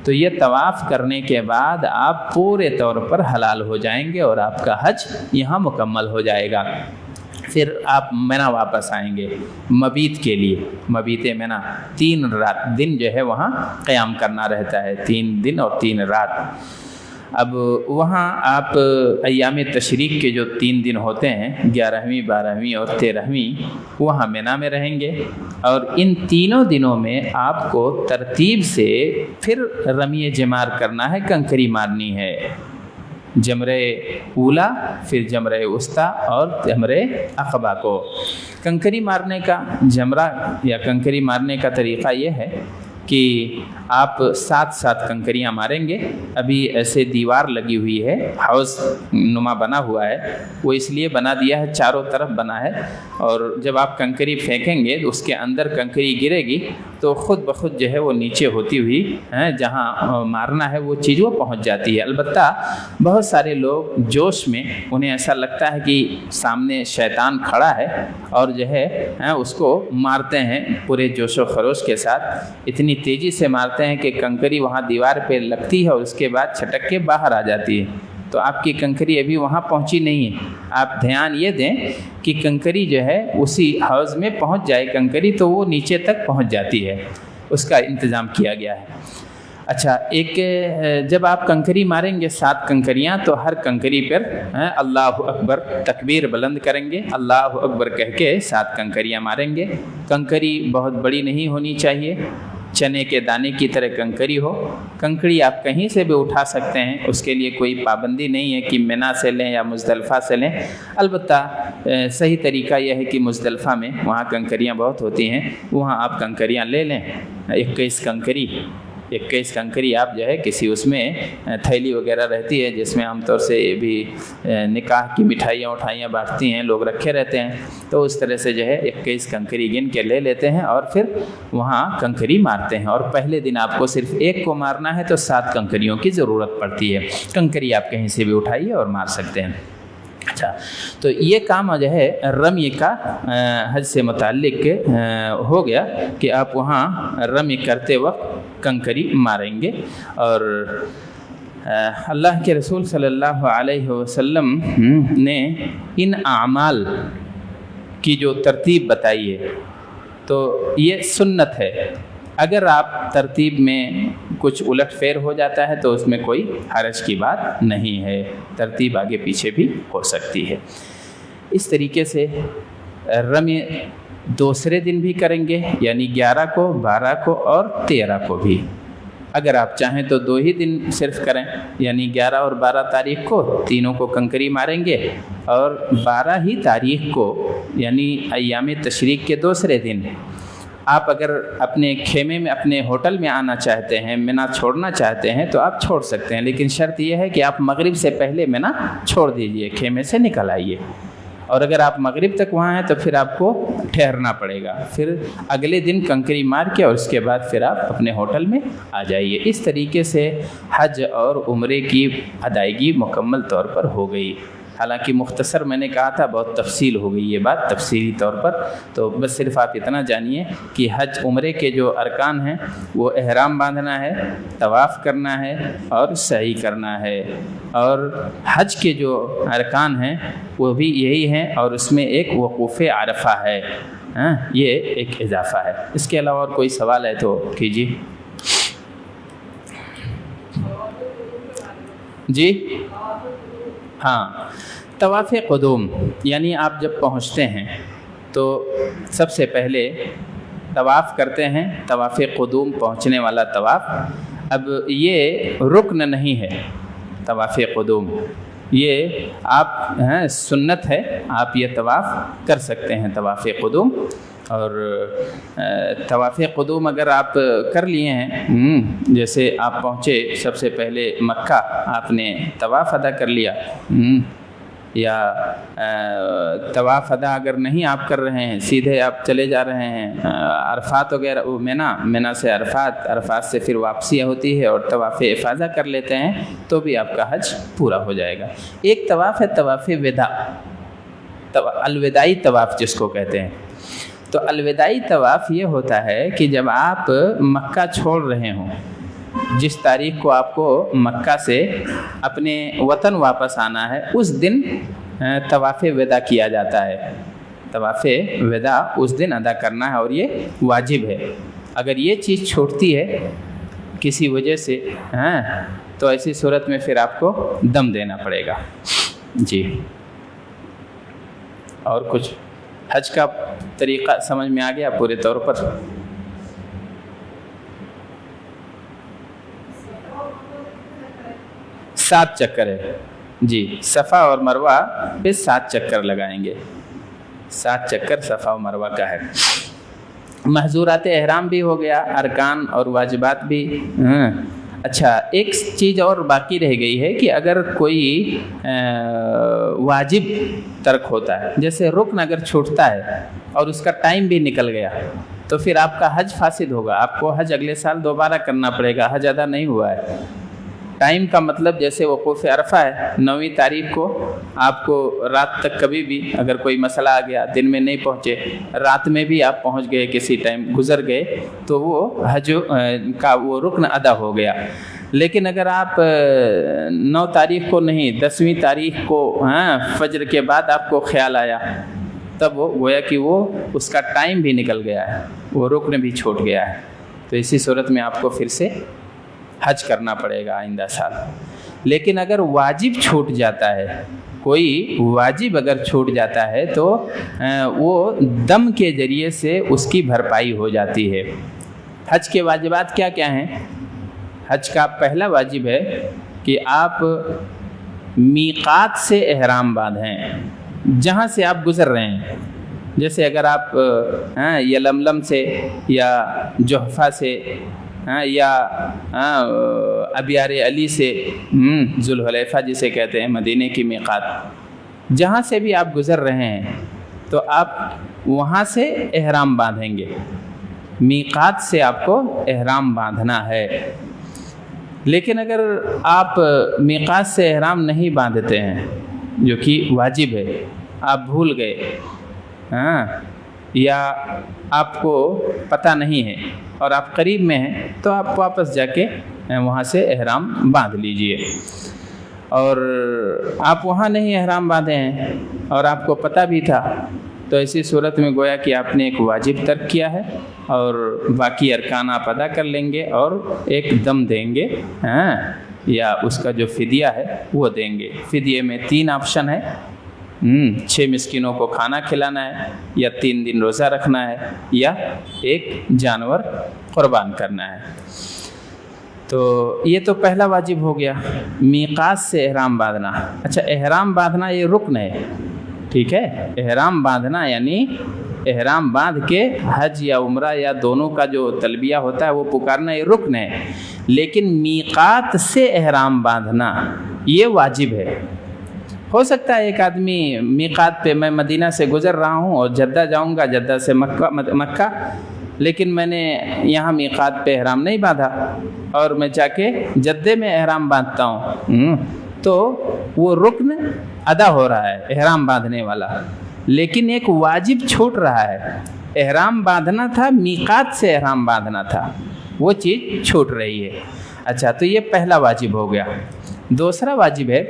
تو یہ طواف کرنے کے بعد آپ پورے طور پر حلال ہو جائیں گے اور آپ کا حج یہاں مکمل ہو جائے گا. پھر آپ منی واپس آئیں گے مبیت کے لیے. مبیت منی 3 دن جو ہے وہاں قیام کرنا رہتا ہے, 3 دن اور 3 رات. اب وہاں آپ ایام تشریق کے جو 3 دن ہوتے ہیں 11ویں 12ویں اور 13ویں وہاں منی میں رہیں گے. اور ان تینوں دنوں میں آپ کو ترتیب سے پھر رمی جمار کرنا ہے, کنکری مارنی ہے. جمرہ اولا, پھر جمرہ وسطیٰ اور جمرہ عقبہ کو. کنکری مارنے کا جمرہ یا کنکری مارنے کا طریقہ یہ ہے کہ آپ 7 کنکریاں ماریں گے. ابھی ایسے دیوار لگی ہوئی ہے, ہاؤس نما بنا ہوا ہے, وہ اس لیے بنا دیا ہے, چاروں طرف بنا ہے. اور جب آپ کنکری پھینکیں گے تو اس کے اندر کنکری گرے گی تو خود بخود جو ہے وہ نیچے ہوتی ہوئی جہاں مارنا ہے وہ چیز وہ پہنچ جاتی ہے. البتہ بہت سارے لوگ جوش میں انہیں ایسا لگتا ہے کہ سامنے شیطان کھڑا ہے اور جو ہے اس کو مارتے ہیں پورے جوش و خروش کے ساتھ. اتنی تیزی سے مارتے ہیں کہ کنکری وہاں دیوار پہ لگتی ہے اور اس کے بعد چھٹک کے باہر آ جاتی ہے. تو آپ کی کنکری ابھی وہاں پہنچی نہیں ہے. آپ دھیان یہ دیں کہ کنکری جو ہے اسی حوض میں پہنچ جائے کنکری تو وہ نیچے تک پہنچ جاتی ہے, اس کا انتظام کیا گیا ہے. اچھا, ایک جب آپ کنکری ماریں گے 7 کنکریاں تو ہر کنکری پر اللہ اکبر تکبیر بلند کریں گے. اللہ اکبر کہہ کے 7 کنکریاں ماریں گے. کنکری بہت بڑی نہیں ہونی چاہیے, چنے کے دانے کی طرح کنکری ہو. کنکری آپ کہیں سے بھی اٹھا سکتے ہیں, اس کے لیے کوئی پابندی نہیں ہے کہ منی سے لیں یا مزدلفہ سے لیں. البتہ صحیح طریقہ یہ ہے کہ مزدلفہ میں وہاں کنکریاں بہت ہوتی ہیں, وہاں آپ کنکریاں لے لیں. 21 کنکری آپ جو ہے کسی اس میں تھیلی وغیرہ رہتی ہے جس میں عام طور سے بھی نکاح کی مٹھائیاں بانٹتی ہیں, لوگ رکھے رہتے ہیں. تو اس طرح سے جو ہے 21 کنکری گن کے لے لیتے ہیں اور پھر وہاں کنکری مارتے ہیں. اور پہلے دن آپ کو صرف 1 کو مارنا ہے تو 7 کنکریوں کی ضرورت پڑتی ہے. کنکری آپ کہیں سے بھی اٹھائیے اور مار سکتے ہیں. اچھا, تو یہ کام جو ہے رمی کا حج سے متعلق ہو گیا کہ آپ وہاں رمی کرتے وقت کنکری ماریں گے. اور اللہ کے رسول صلی اللہ علیہ وسلم نے ان اعمال کی جو ترتیب بتائی ہے تو یہ سنت ہے. اگر آپ ترتیب میں کچھ الٹ پھیر ہو جاتا ہے تو اس میں کوئی حرج کی بات نہیں ہے, ترتیب آگے پیچھے بھی ہو سکتی ہے. اس طریقے سے رمی دوسرے دن بھی کریں گے, یعنی 11 کو 12 کو اور 13 کو بھی. اگر آپ چاہیں تو 2 ہی دن صرف کریں, یعنی 11 اور 12 تاریخ کو تینوں کو کنکری ماریں گے اور 12 ہی تاریخ کو یعنی ایام تشریق کے دوسرے دن آپ اگر اپنے خیمے میں اپنے ہوٹل میں آنا چاہتے ہیں, منی چھوڑنا چاہتے ہیں تو آپ چھوڑ سکتے ہیں. لیکن شرط یہ ہے کہ آپ مغرب سے پہلے منی چھوڑ دیجئے, خیمے سے نکل آئیے. اور اگر آپ مغرب تک وہاں ہیں تو پھر آپ کو ٹھہرنا پڑے گا. پھر اگلے دن کنکری مار کے اور اس کے بعد پھر آپ اپنے ہوٹل میں آ جائیے. اس طریقے سے حج اور عمرے کی ادائیگی مکمل طور پر ہو گئی. حالانکہ مختصر میں نے کہا تھا, بہت تفصیل ہو گئی یہ بات تفصیلی طور پر. تو بس صرف آپ اتنا جانیے کہ حج عمرے کے جو ارکان ہیں وہ احرام باندھنا ہے, طواف کرنا ہے اور سعی کرنا ہے. اور حج کے جو ارکان ہیں وہ بھی یہی ہیں, اور اس میں ایک وقوف عرفہ ہے, یہ ایک اضافہ ہے. اس کے علاوہ اور کوئی سوال ہے تو کیجیے. جی ہاں, طواف قدوم یعنی آپ جب پہنچتے ہیں تو سب سے پہلے طواف کرتے ہیں, طواف قدوم پہنچنے والا طواف. اب یہ رکن نہیں ہے طواف قدوم, یہ آپ سنت ہے, آپ یہ طواف کر سکتے ہیں طواف قدوم. اور طواف قدوم اگر آپ کر لیے ہیں, جیسے آپ پہنچے سب سے پہلے مکہ, آپ نے طواف ادا کر لیا, یا طواف ادا اگر نہیں آپ کر رہے ہیں، سیدھے آپ چلے جا رہے ہیں عرفات وغیرہ، مینا سے عرفات سے پھر واپسی ہوتی ہے اور طواف افاضہ کر لیتے ہیں تو بھی آپ کا حج پورا ہو جائے گا۔ ایک طواف ہے طواف وداع، الوداعی طواف جس کو کہتے ہیں۔ تو الوداعی طواف یہ ہوتا ہے کہ جب آپ مکہ چھوڑ رہے ہوں، جس تاریخ کو آپ کو مکہ سے اپنے وطن واپس آنا ہے، اس دن طواف وداع کیا جاتا ہے۔ طواف وداع اس دن ادا کرنا ہے اور یہ واجب ہے۔ اگر یہ چیز چھوٹتی ہے کسی وجہ سے تو ایسی صورت میں پھر آپ کو دم دینا پڑے گا۔ جی، اور کچھ حج کا طریقہ سمجھ میں آ گیا پورے طور پر؟ سات چکر ہے جی، صفا اور مروہ پہ 7 چکر لگائیں گے، 7 چکر صفا و مروہ کا ہے۔ محظورات احرام بھی ہو گیا، ارکان اور واجبات بھی۔ اچھا، ایک چیز اور باقی رہ گئی ہے کہ اگر کوئی واجب ترک ہوتا ہے، جیسے رکن اگر چھوٹتا ہے اور اس کا ٹائم بھی نکل گیا تو پھر آپ کا حج فاسد ہوگا، آپ کو حج اگلے سال دوبارہ کرنا پڑے گا، حج ادا نہیں ہوا ہے۔ ٹائم کا مطلب جیسے وقوف عرفہ ہے 9ویں تاریخ کو، آپ کو رات تک کبھی بھی اگر کوئی مسئلہ آ گیا، دن میں نہیں پہنچے، رات میں بھی آپ پہنچ گئے، کسی ٹائم گزر گئے تو وہ حج کا وہ رکن ادا ہو گیا۔ لیکن اگر آپ 9 تاریخ کو نہیں، 10ویں تاریخ کو فجر کے بعد آپ کو خیال آیا، تب وہ گویا کہ وہ اس کا ٹائم بھی نکل گیا ہے، وہ رکن بھی چھوٹ گیا ہے، تو اسی صورت میں آپ کو پھر سے حج کرنا پڑے گا آئندہ سال۔ لیکن اگر واجب چھوٹ جاتا ہے، کوئی واجب اگر چھوٹ جاتا ہے تو وہ دم کے ذریعے سے اس کی بھرپائی ہو جاتی ہے۔ حج کے واجبات کیا کیا ہیں؟ حج کا پہلا واجب ہے کہ آپ میقات سے احرام باندھیں، جہاں سے آپ گزر رہے ہیں۔ جیسے اگر آپ یلملم سے یا جحفہ سے یا ابیار علی سے، ذوالحلیفہ جسے کہتے ہیں مدینے کی میقات، جہاں سے بھی آپ گزر رہے ہیں تو آپ وہاں سے احرام باندھیں گے، میقات سے آپ کو احرام باندھنا ہے۔ لیکن اگر آپ میقات سے احرام نہیں باندھتے ہیں، جو کہ واجب ہے، آپ بھول گئے یا آپ کو پتہ نہیں ہے اور آپ قریب میں ہیں، تو آپ واپس جا کے وہاں سے احرام باندھ لیجئے۔ اور آپ وہاں نہیں احرام باندھے ہیں اور آپ کو پتہ بھی تھا، تو ایسی صورت میں گویا کہ آپ نے ایک واجب ترک کیا ہے، اور باقی ارکان آپ ادا کر لیں گے اور ایک دم دیں گے یا اس کا جو فدیہ ہے وہ دیں گے۔ فدیے میں 3 آپشن ہے، 6 مسکینوں کو کھانا کھلانا ہے، یا 3 دن روزہ رکھنا ہے، یا ایک جانور قربان کرنا ہے۔ تو یہ تو پہلا واجب ہو گیا، میقات سے احرام باندھنا۔ اچھا، احرام باندھنا یہ رکن ہے، ٹھیک ہے؟ احرام باندھنا یعنی احرام باندھ کے حج یا عمرہ یا دونوں کا جو تلبیہ ہوتا ہے وہ پکارنا، یہ رکن ہے۔ لیکن میقات سے احرام باندھنا یہ واجب ہے۔ ہو سکتا ہے ایک آدمی میقات پہ، میں مدینہ سے گزر رہا ہوں اور جدہ جاؤں گا، جدہ سے مکہ، لیکن میں نے یہاں میقات پہ احرام نہیں باندھا اور میں جا کے جدے میں احرام باندھتا ہوں، تو وہ رکن ادا ہو رہا ہے، احرام باندھنے والا، لیکن ایک واجب چھوٹ رہا ہے۔ احرام باندھنا تھا، میقات سے احرام باندھنا تھا، وہ چیز چھوٹ رہی ہے۔ اچھا، تو یہ پہلا واجب ہو گیا۔ دوسرا واجب ہے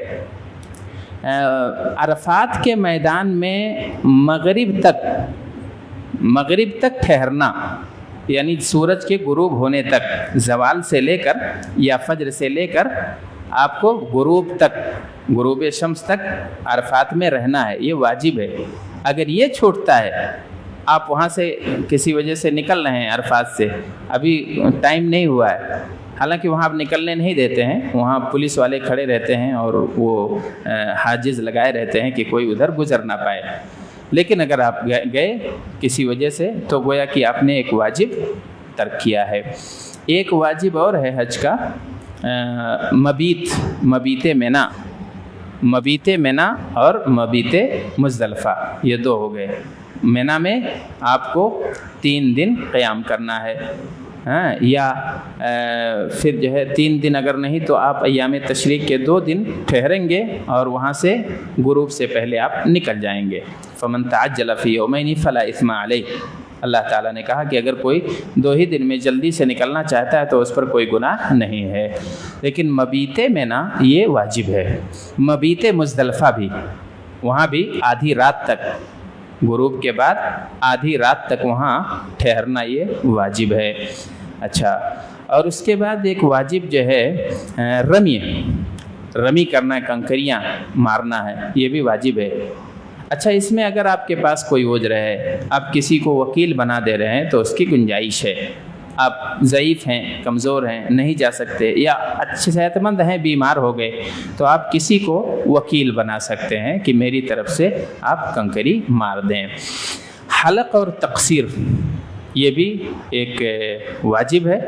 عرفات کے میدان میں مغرب تک ٹھہرنا، یعنی سورج کے غروب ہونے تک، زوال سے لے کر یا فجر سے لے کر آپ کو غروب شمس تک عرفات میں رہنا ہے، یہ واجب ہے۔ اگر یہ چھوٹتا ہے، آپ وہاں سے کسی وجہ سے نکل رہے ہیں عرفات سے، ابھی ٹائم نہیں ہوا ہے، حالانکہ وہاں آپ نکلنے نہیں دیتے ہیں، وہاں پولیس والے کھڑے رہتے ہیں اور وہ حاجز لگائے رہتے ہیں کہ کوئی ادھر گزر نہ پائے، لیکن اگر آپ گئے کسی وجہ سے تو گویا کہ آپ نے ایک واجب ترک کیا ہے۔ ایک واجب اور ہے حج کا، مبیت منا، مبیت منا اور مبیت مزدلفہ، یہ دو ہو گئے۔ منا میں آپ کو 3 دن قیام کرنا ہے، یا پھر جو ہے 3 دن اگر نہیں تو آپ ایام تشریق کے 2 دن ٹھہریں گے اور وہاں سے غروب سے پہلے آپ نکل جائیں گے۔ فمن تعجل فی یومین فلا اثم علیہ، اللہ تعالیٰ نے کہا کہ اگر کوئی 2 ہی دن میں جلدی سے نکلنا چاہتا ہے تو اس پر کوئی گناہ نہیں ہے۔ لیکن مبیت منا یہ واجب ہے، مبیت مزدلفہ بھی، وہاں بھی آدھی رات تک، غروب کے بعد آدھی رات تک وہاں ٹھہرنا یہ واجب ہے۔ اچھا، اور اس کے بعد ایک واجب جو ہے رمی کرنا ہے، کنکریاں مارنا ہے، یہ بھی واجب ہے۔ اچھا، اس میں اگر آپ کے پاس کوئی عذر ہے، آپ کسی کو وکیل بنا دے رہے ہیں تو اس کی گنجائش ہے۔ آپ ضعیف ہیں، کمزور ہیں، نہیں جا سکتے، یا اچھے صحت مند ہیں، بیمار ہو گئے، تو آپ کسی کو وکیل بنا سکتے ہیں کہ میری طرف سے آپ کنکری مار دیں۔ حلق اور تقصیر یہ بھی ایک واجب ہے،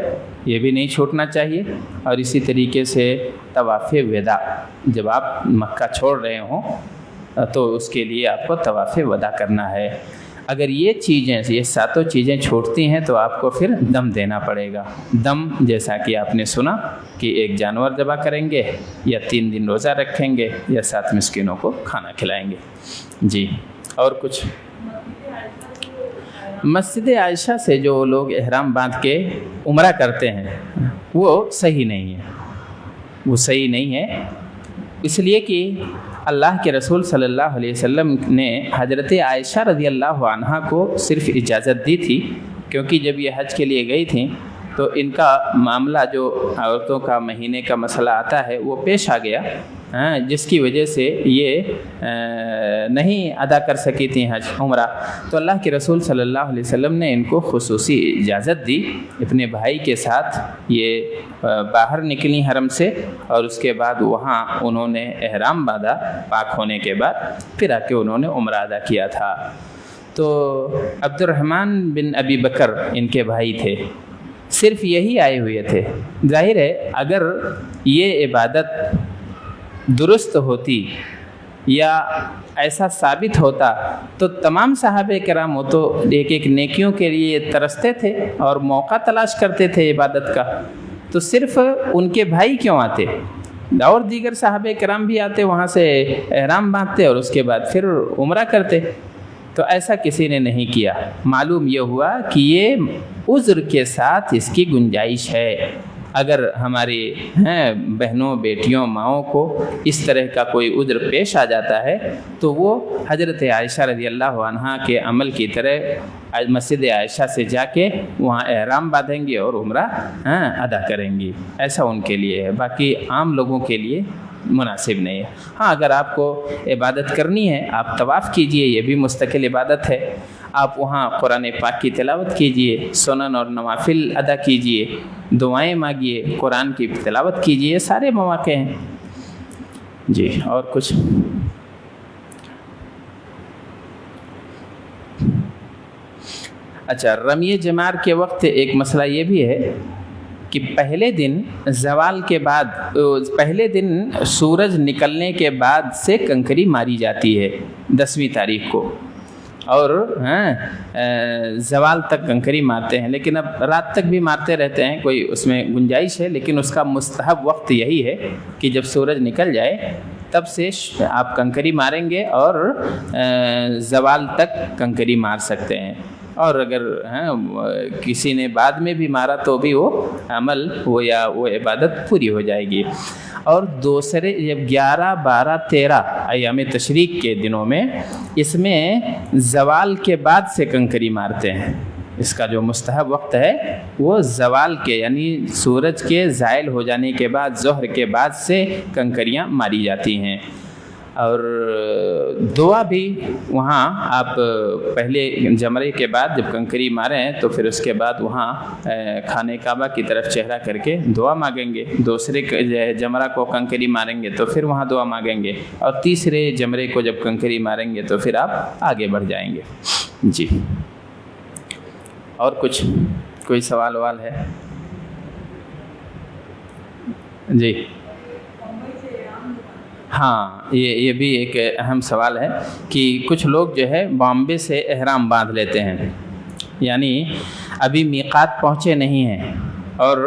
یہ بھی نہیں چھوٹنا چاہیے۔ اور اسی طریقے سے طواف وداع، جب آپ مکہ چھوڑ رہے ہوں تو اس کے لیے آپ کو طواف وداع کرنا ہے۔ اگر یہ چیزیں، یہ 7 چیزیں چھوٹتی ہیں تو آپ کو پھر دم دینا پڑے گا۔ دم جیسا کہ آپ نے سنا کہ ایک جانور ذبح کریں گے، یا 3 دن روزہ رکھیں گے، یا 7 مسکینوں کو کھانا کھلائیں گے۔ جی، اور کچھ؟ مسجد عائشہ سے جو لوگ احرام باندھ کے عمرہ کرتے ہیں وہ صحیح نہیں ہے، وہ صحیح نہیں ہے، اس لیے کہ اللہ کے رسول صلی اللہ علیہ وسلم نے حضرت عائشہ رضی اللہ عنہا کو صرف اجازت دی تھی، کیونکہ جب یہ حج کے لیے گئی تھیں تو ان کا معاملہ، جو عورتوں کا مہینے کا مسئلہ آتا ہے، وہ پیش آ گیا، جس کی وجہ سے یہ نہیں ادا کر سکی تھیں حج عمرہ۔ تو اللہ کے رسول صلی اللہ علیہ وسلم نے ان کو خصوصی اجازت دی، اپنے بھائی کے ساتھ یہ باہر نکلی حرم سے، اور اس کے بعد وہاں انہوں نے احرام باندھا پاک ہونے کے بعد، پھر آ کے انہوں نے عمرہ ادا کیا تھا۔ تو عبد الرحمن بن ابی بکر ان کے بھائی تھے، صرف یہی آئے ہوئے تھے۔ ظاہر ہے اگر یہ عبادت درست ہوتی یا ایسا ثابت ہوتا تو تمام صحابہ کرام وہ تو ایک ایک نیکیوں کے لیے ترستے تھے اور موقع تلاش کرتے تھے عبادت کا، تو صرف ان کے بھائی کیوں آتے؟ اور دیگر صحابہ کرام بھی آتے، وہاں سے احرام باندھتے اور اس کے بعد پھر عمرہ کرتے۔ تو ایسا کسی نے نہیں کیا۔ معلوم یہ ہوا کہ یہ عذر کے ساتھ اس کی گنجائش ہے۔ اگر ہماری بہنوں، بیٹیوں، ماؤں کو اس طرح کا کوئی عذر پیش آ جاتا ہے تو وہ حضرت عائشہ رضی اللہ عنہا کے عمل کی طرح مسجد عائشہ سے جا کے وہاں احرام باندھیں گے اور عمرہ ادا کریں گی، ایسا ان کے لیے ہے، باقی عام لوگوں کے لیے مناسب نہیں ہے۔ ہاں، اگر آپ کو عبادت کرنی ہے، آپ طواف کیجئے، یہ بھی مستقل عبادت ہے۔ آپ وہاں قرآن پاک کی تلاوت کیجئے، سنن اور نوافل ادا کیجئے، دعائیں مانگیے، قرآن کی تلاوت کیجئے، یہ سارے مواقع ہیں۔ جی، اور کچھ؟ اچھا، رمی جمار کے وقت ایک مسئلہ یہ بھی ہے کہ پہلے دن زوال کے بعد، پہلے دن سورج نکلنے کے بعد سے کنکری ماری جاتی ہے 10ویں تاریخ کو، اور زوال تک کنکری مارتے ہیں، لیکن اب رات تک بھی مارتے رہتے ہیں، کوئی اس میں گنجائش ہے، لیکن اس کا مستحب وقت یہی ہے کہ جب سورج نکل جائے تب سے آپ کنکری ماریں گے اور زوال تک کنکری مار سکتے ہیں۔ اور اگر کسی نے بعد میں بھی مارا تو بھی وہ عمل یا وہ عبادت پوری ہو جائے گی۔ اور دوسرے جب 11، 12، 13 ایام تشریق کے دنوں میں، اس میں زوال کے بعد سے کنکری مارتے ہیں۔ اس کا جو مستحب وقت ہے وہ زوال کے، یعنی سورج کے زائل ہو جانے کے بعد، ظہر کے بعد سے کنکریاں ماری جاتی ہیں۔ اور دعا بھی وہاں آپ پہلے جمرے کے بعد جب کنکری ماریں تو پھر اس کے بعد وہاں خانہ کعبہ کی طرف چہرہ کر کے دعا مانگیں گے، دوسرے جمرہ کو کنکری ماریں گے تو پھر وہاں دعا مانگیں گے، اور تیسرے جمرے کو جب کنکری ماریں گے تو پھر آپ آگے بڑھ جائیں گے۔ جی، اور کچھ؟ کوئی سوال وال ہے؟ جی ہاں یہ بھی ایک اہم سوال ہے کہ کچھ لوگ جو ہے بامبے سے احرام باندھ لیتے ہیں، یعنی ابھی میقات پہنچے نہیں ہیں اور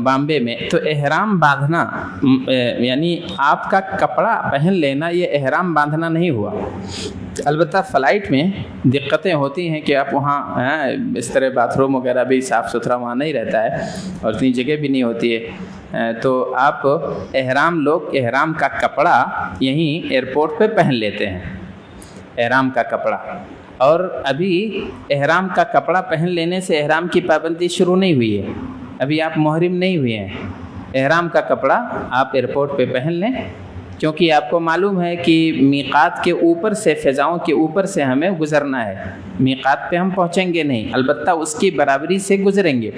بامبے میں، تو احرام باندھنا یعنی آپ کا کپڑا پہن لینا یہ احرام باندھنا نہیں ہوا۔ البتہ فلائٹ میں دقتیں ہوتی ہیں کہ آپ وہاں اس طرح باتھ روم وغیرہ بھی صاف ستھرا وہاں نہیں رہتا ہے اور اتنی جگہ بھی نہیں ہوتی ہے، تو آپ لوگ احرام کا کپڑا یہیں ایئرپورٹ پہ پہن لیتے ہیں، احرام کا کپڑا۔ اور ابھی احرام کا کپڑا پہن لینے سے احرام کی پابندی شروع نہیں ہوئی ہے، ابھی آپ محرم نہیں ہوئے ہیں۔ احرام کا کپڑا آپ ایئرپورٹ پہ پہن لیں، کیونکہ آپ کو معلوم ہے کہ میقات کے اوپر سے، فضاؤں کے اوپر سے ہمیں گزرنا ہے، میقات پہ ہم پہنچیں گے نہیں، البتہ اس کی برابری سے گزریں گے۔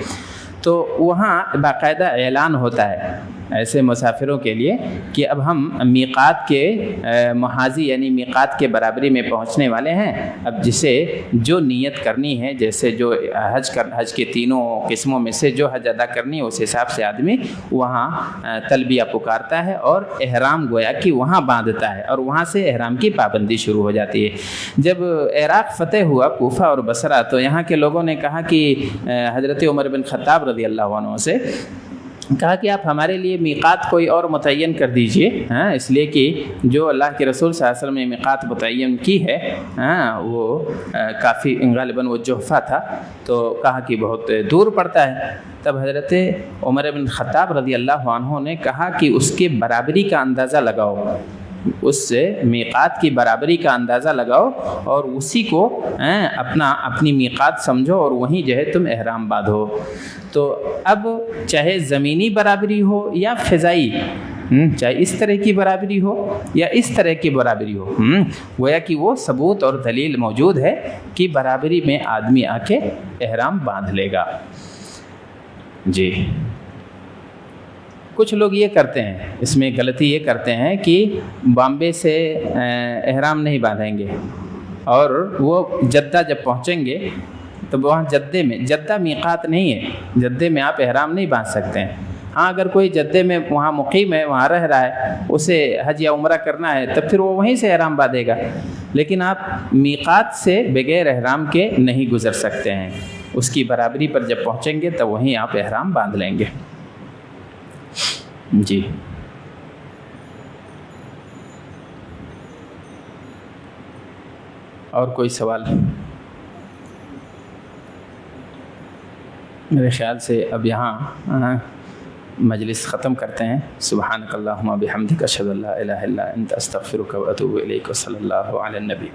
تو وہاں باقاعدہ اعلان ہوتا ہے ایسے مسافروں کے لیے کہ اب ہم میقات کے محاذی یعنی میقات کے برابری میں پہنچنے والے ہیں، اب جسے جو نیت کرنی ہے، جیسے جو حج کے تینوں قسموں میں سے جو حج ادا کرنی ہے اس حساب سے آدمی وہاں تلبیہ پکارتا ہے اور احرام گویا کہ وہاں باندھتا ہے، اور وہاں سے احرام کی پابندی شروع ہو جاتی ہے۔ جب عراق فتح ہوا، کوفہ اور بصرہ، تو یہاں کے لوگوں نے کہا کہ حضرت عمر بن خطاب رضی اللہ عنہ سے کہا کہ آپ ہمارے لیے میقات کوئی اور متعین کر دیجئے، اس لیے کہ جو اللہ کے رسول صلی اللہ علیہ وسلم نے میقات متعین کی ہے وہ کافی غالباً وہ جحفہ تھا، تو کہا کہ بہت دور پڑتا ہے۔ تب حضرت عمر بن خطاب رضی اللہ عنہ نے کہا کہ اس کے برابری کا اندازہ لگاؤ، اس سے میقات کی برابری کا اندازہ لگاؤ اور اسی کو اپنی میقات سمجھو اور وہیں جو ہے تم احرام باندھو۔ تو اب چاہے زمینی برابری ہو یا فضائی، چاہے اس طرح کی برابری ہو یا اس طرح کی برابری ہو، گویا کہ وہ ثبوت اور دلیل موجود ہے کہ برابری میں آدمی آ کے احرام باندھ لے گا۔ جی، کچھ لوگ یہ کرتے ہیں، اس میں غلطی یہ کرتے ہیں کہ بامبے سے احرام نہیں باندھیں گے اور وہ جدہ جب پہنچیں گے تو وہاں جدہ میقات نہیں ہے، جدے میں آپ احرام نہیں باندھ سکتے ہیں۔ ہاں اگر کوئی جدے میں وہاں مقیم ہے، وہاں رہ رہا ہے، اسے حج یا عمرہ کرنا ہے، تب پھر وہ وہیں سے احرام باندھے گا، لیکن آپ میقات سے بغیر احرام کے نہیں گزر سکتے ہیں۔ اس کی برابری پر جب پہنچیں گے تو وہیں آپ احرام باندھ لیں گے۔ جی، اور کوئی سوال؟ میرے خیال سے اب یہاں مجلس ختم کرتے ہیں۔ سبحانک اللہم بحمدک اشہد ان لا الہ الا انت استغفرک واتوب الیک، وصلی اللہ علی النبی۔